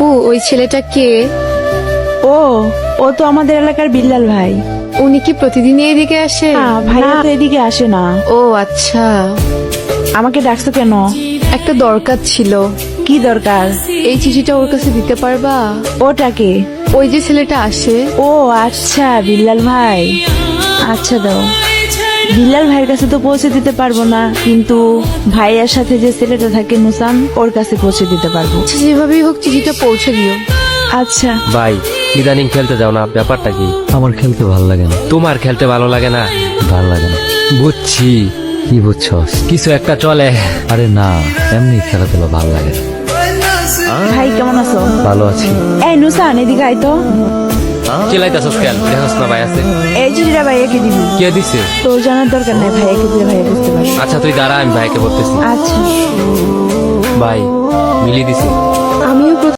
আপু ওই ছেলেটা কে? ও ও তো আমাদের এলাকার বিল্লাল ভাই। উনি কি প্রতিদিনই এদিকে আসে? না ভাইয়া তো এদিকে আসে না। ও আচ্ছা, আমাকে ডাকছো কেন? একটা দরকার ছিল। কি দরকার? এই চিঠিটা ওর কাছে দিতে পারবা? ওটাকে? ওই যে ছেলেটা আসে। ও আচ্ছা বিল্লাল ভাই, আচ্ছা দাও। বিল্লাল ভাইয়ের কাছে তো পৌঁছে দিতে পারবো না, কিন্তু ভাইয়ার সাথে যে ছেলেটা থাকে নুসান, ওর কাছে পৌঁছে দিতে পারবো। আচ্ছা, যেভাবেই হোক চিঠিটা পৌঁছে দিও। আচ্ছা। ভাই ইদানিং খেলতে যাও না, ব্যাপারটা কি? আমার খেলতে ভালো লাগে না। তোমার খেলতে ভালো লাগে না? ভালো লাগে না। বুঝছি, কি বুঝছস? কিছু একটা চলে। আরে না, এমনি খেলাধুলা ভালো লাগে না। ভাই কেমন আছো? ভালো আছি। এই নুসান এদিকে আয় তো। চিল্লাইতাছস কেন? দেখছ না ভাই আছে। এই চিঠিটা ভাইয়াকে দিবি। কে দিছে? তোর জানার দরকার নাই, ভাইয়াকে দিলে ভাইয়া বুঝতে পারবে। আচ্ছা তুই দাঁড়া, আমি ভাইকে বলতেছি। আচ্ছা। ভাই মিলিয়ে দিছি। আমিও